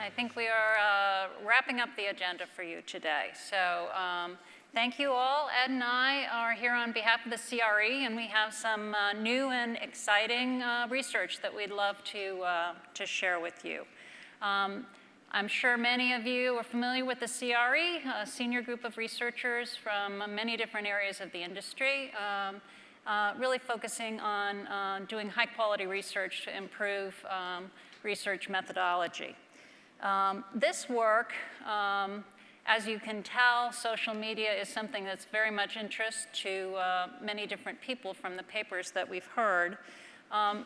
I think we are wrapping up the agenda for you today. So thank you all. Ed and I are here on behalf of the CRE, and we have some new and exciting research that we'd love to share with you. I'm sure many of you are familiar with the CRE, a senior group of researchers from many different areas of the industry, really focusing on doing high-quality research to improve research methodology. This work, as you can tell, social media is something that's very much interest to many different people from the papers that we've heard,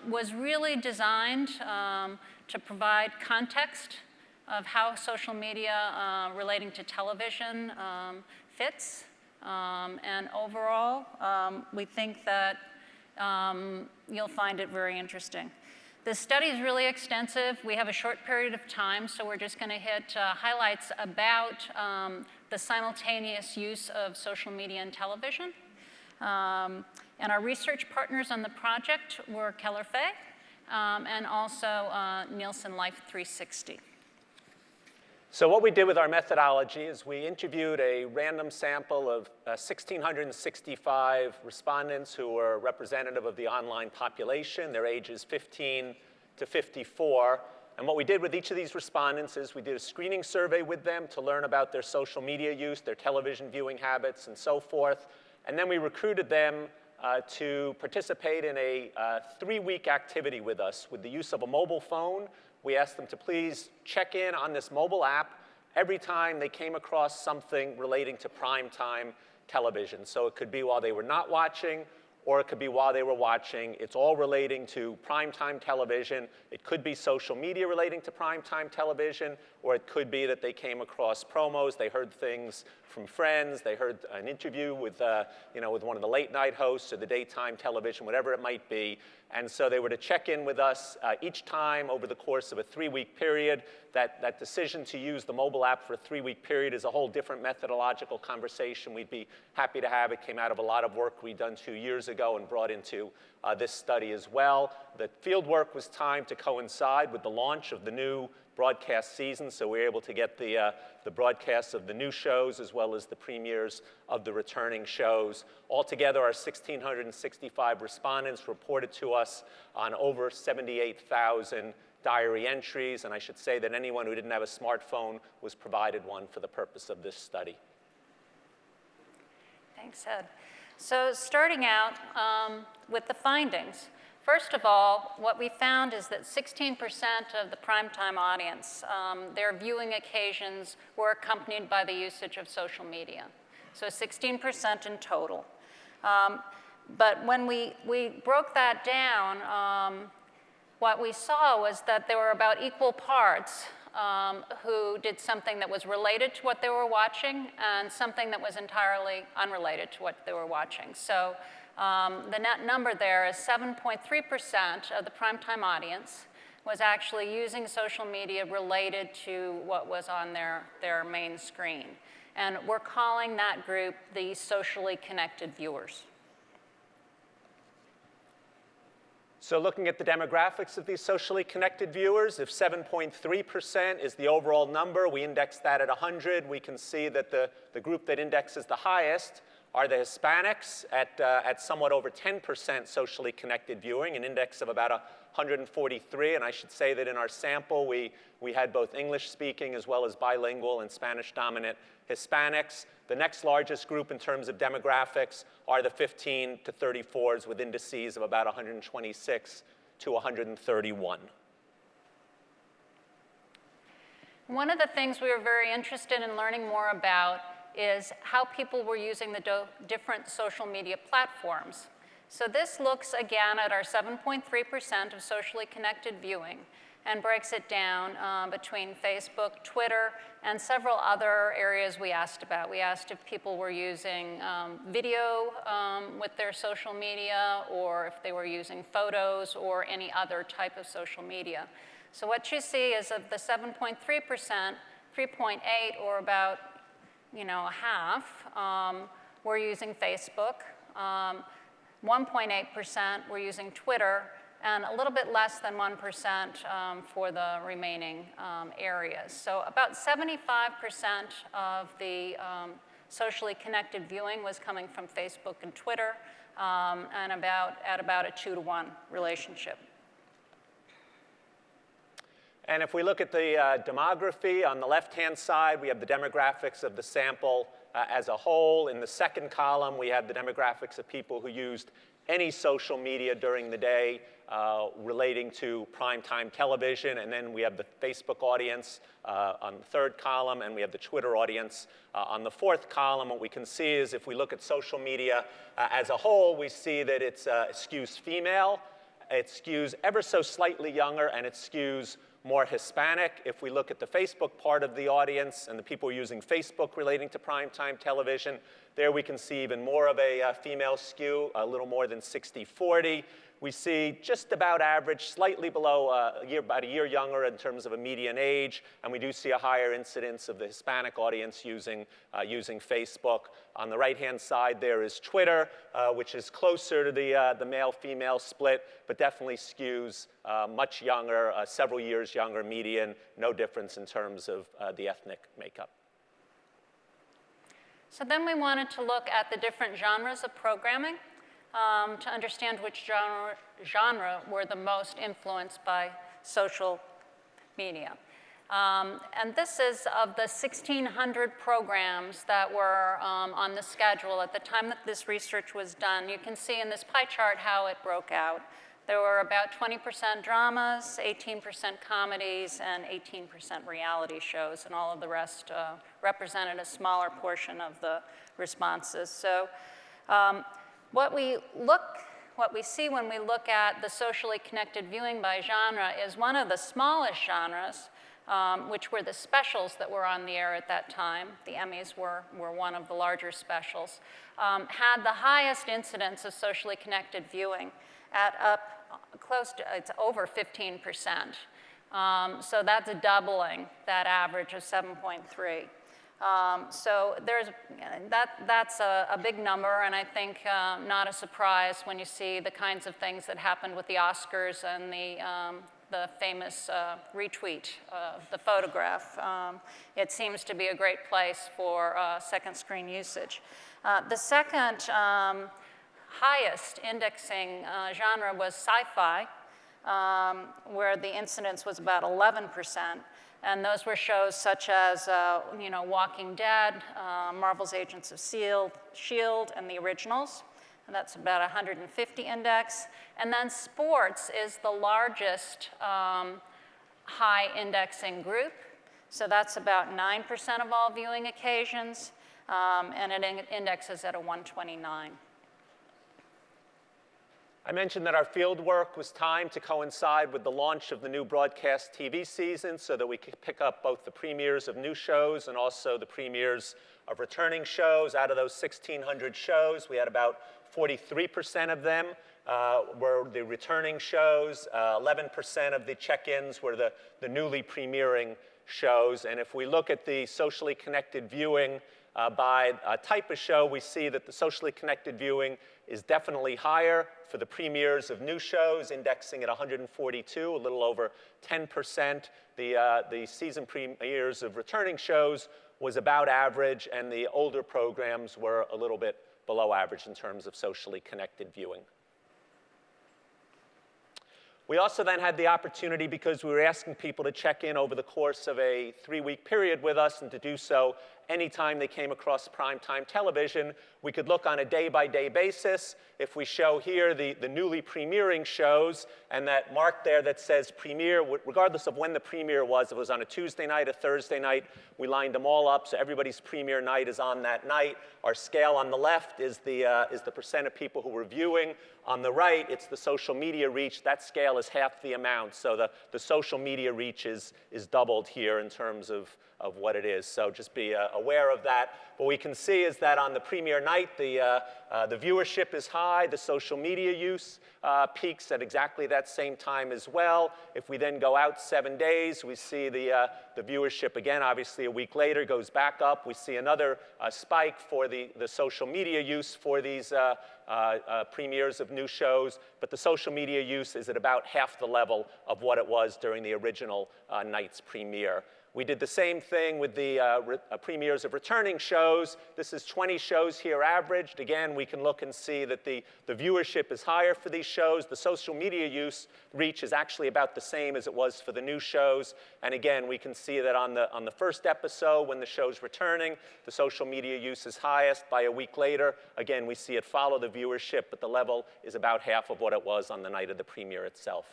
was really designed to provide context of how social media relating to television fits. And overall, we think that you'll find it very interesting. The study is really extensive. We have a short period of time, so we're just going to hit highlights about the simultaneous use of social media and television. And our research partners on the project were Keller Fay and also Nielsen Life 360. So what we did with our methodology is we interviewed a random sample of 1,665 respondents who were representative of the online population. Their ages 15 to 54. And what we did with each of these respondents is we did a screening survey with them to learn about their social media use, their television viewing habits, and so forth. And then we recruited them to participate in a 3-week activity with us with the use of a mobile phone. We asked them to please check in on this mobile app every time they came across something relating to primetime television. So it could be while they were not watching, or it could be while they were watching. It's all relating to primetime television. It could be social media relating to primetime television, or it could be that they came across promos, they heard things from friends, they heard an interview with, with one of the late night hosts or the daytime television, whatever it might be. And so they were to check in with us each time over the course of a 3-week period. That decision to use the mobile app for a 3-week period is a whole different methodological conversation we'd be happy to have. It came out of a lot of work we'd done 2 years ago and brought into this study as well. The field work was timed to coincide with the launch of the new broadcast season, so we were able to get the broadcasts of the new shows as well as the premieres of the returning shows. Altogether, our 1,665 respondents reported to us on over 78,000 diary entries, and I should say that anyone who didn't have a smartphone was provided one for the purpose of this study. Thanks, Ed. So starting out with the findings. First of all, what we found is that 16% of the primetime audience, their viewing occasions were accompanied by the usage of social media. So 16% in total. But when we broke that down, what we saw was that there were about equal parts who did something that was related to what they were watching and something that was entirely unrelated to what they were watching. So the net number there is 7.3% of the primetime audience was actually using social media related to what was on their main screen. And we're calling that group the socially connected viewers. So looking at the demographics of these socially connected viewers, if 7.3% is the overall number, we index that at 100, we can see that the group that indexes the highest are the Hispanics at somewhat over 10% socially connected viewing, an index of about 143. And I should say that in our sample, we had both English-speaking as well as bilingual and Spanish-dominant Hispanics. The next largest group in terms of demographics are the 15 to 34s with indices of about 126 to 131. One of the things we were very interested in learning more about is how people were using the different social media platforms. So this looks again at our 7.3% of socially connected viewing and breaks it down between Facebook, Twitter, and several other areas we asked about. We asked if people were using video with their social media, or if they were using photos or any other type of social media. So what you see is of the 7.3%, 3.8, or about half, were using Facebook. 1.8% were using Twitter, and a little bit less than 1% for the remaining areas. So about 75% of the socially connected viewing was coming from Facebook and Twitter, and at about a 2-to-1 relationship. And if we look at the demography, on the left-hand side, we have the demographics of the sample as a whole. In the second column, we have the demographics of people who used any social media during the day relating to primetime television. And then we have the Facebook audience on the third column, and we have the Twitter audience on the fourth column. What we can see is if we look at social media as a whole, we see that it skews female, it skews ever so slightly younger, and it skews more Hispanic. If we look at the Facebook part of the audience and the people using Facebook relating to primetime television, there we can see even more of a female skew, a little more than 60-40. We see just about average, slightly below about a year younger in terms of a median age, and we do see a higher incidence of the Hispanic audience using Facebook. On the right-hand side, there is Twitter, which is closer to the male-female split, but definitely skews much younger, several years younger median, no difference in terms of the ethnic makeup. So then we wanted to look at the different genres of programming to understand which genre were the most influenced by social media. And this is of the 1,600 programs that were on the schedule at the time that this research was done. You can see in this pie chart how it broke out. There were about 20% dramas, 18% comedies, and 18% reality shows, and all of the rest represented a smaller portion of the responses. So what we see when we look at the socially connected viewing by genre is one of the smallest genres, which were the specials that were on the air at that time. The Emmys were one of the larger specials, had the highest incidence of socially connected viewing at up close to, it's over 15%. So that's a doubling that average of 7.3. So that's a big number, and I think not a surprise when you see the kinds of things that happened with the Oscars and the famous retweet of the photograph. It seems to be a great place for second screen usage. The second highest indexing genre was sci-fi, where the incidence was about 11%. And those were shows such as, Walking Dead, Marvel's Agents of S.H.I.E.L.D., and the originals. And that's about 150 index. And then sports is the largest high indexing group. So that's about 9% of all viewing occasions, and it indexes at a 129. I mentioned that our field work was timed to coincide with the launch of the new broadcast TV season so that we could pick up both the premieres of new shows and also the premieres of returning shows. Out of those 1,600 shows, we had about 43% of them were the returning shows. 11% of the check-ins were the newly premiering shows. And if we look at the socially connected viewing by type of show, we see that the socially connected viewing is definitely higher for the premieres of new shows, indexing at 142, a little over 10%. The season premieres of returning shows was about average, and the older programs were a little bit below average in terms of socially connected viewing. We also then had the opportunity, because we were asking people to check in over the course of a 3-week period with us, and to do so anytime they came across primetime television, we could look on a day-by-day basis. If we show here the newly premiering shows, and that mark there that says premiere, regardless of when the premiere was, if it was on a Tuesday night, a Thursday night, we lined them all up, so everybody's premiere night is on that night. Our scale on the left is the percent of people who were viewing. On the right, it's the social media reach. That scale is half the amount, so the social media reach is doubled here in terms of of what it is. So just be aware of that. What we can see is that on the premiere night, the viewership is high. The social media use peaks at exactly that same time as well. If we then go out 7 days, we see the viewership again, obviously a week later, goes back up. We see another spike for the social media use for these premieres of new shows, but the social media use is at about half the level of what it was during the original night's premiere. We did the same thing with the premieres of returning shows. This is 20 shows here averaged. Again, we can look and see that the viewership is higher for these shows. The social media use reach is actually about the same as it was for the new shows. And again, we can see that on the first episode, when the show's returning, the social media use is highest. By a week later, again, we see it follow the viewership, but the level is about half of what it was on the night of the premiere itself.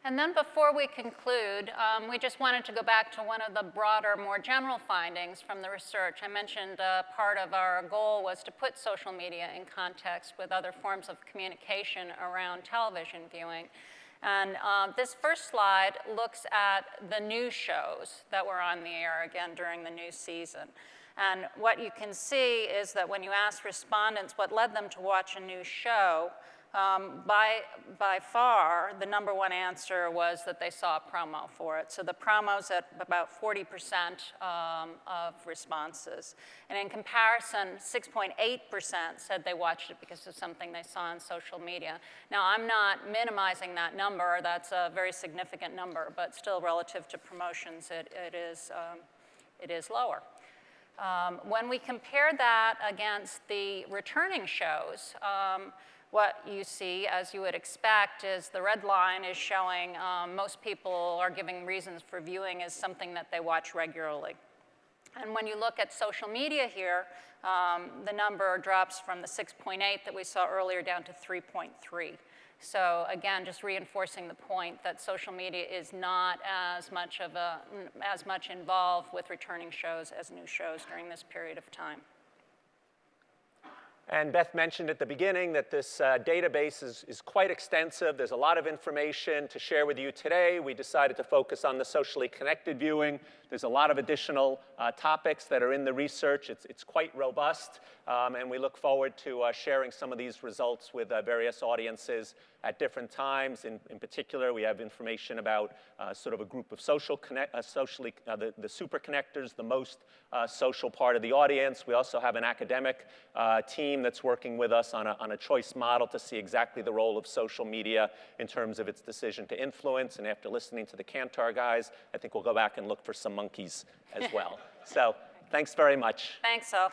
And then before we conclude, we just wanted to go back to one of the broader, more general findings from the research. I mentioned part of our goal was to put social media in context with other forms of communication around television viewing. And this first slide looks at the news shows that were on the air again during the news season. And what you can see is that when you ask respondents what led them to watch a new show, by far, the #1 answer was that they saw a promo for it. So the promo's at about 40% of responses. And in comparison, 6.8% said they watched it because of something they saw on social media. Now, I'm not minimizing that number. That's a very significant number, but still relative to promotions, it is lower. When we compare that against the returning shows, what you see, as you would expect, is the red line is showing most people are giving reasons for viewing as something that they watch regularly. And when you look at social media here, the number drops from the 6.8 that we saw earlier down to 3.3. So again, just reinforcing the point that social media is not as much involved with returning shows as new shows during this period of time. And Beth mentioned at the beginning that this database is quite extensive. There's a lot of information to share with you today. We decided to focus on the socially connected viewing. There's a lot of additional topics that are in the research. It's quite robust, and we look forward to sharing some of these results with various audiences at different times. In particular, we have information about sort of a group of the super connectors, the most social part of the audience. We also have an academic team that's working with us on a choice model to see exactly the role of social media in terms of its decision to influence. And after listening to the Kantar guys, I think we'll go back and look for some monkeys as well. So thanks very much. Thanks, all.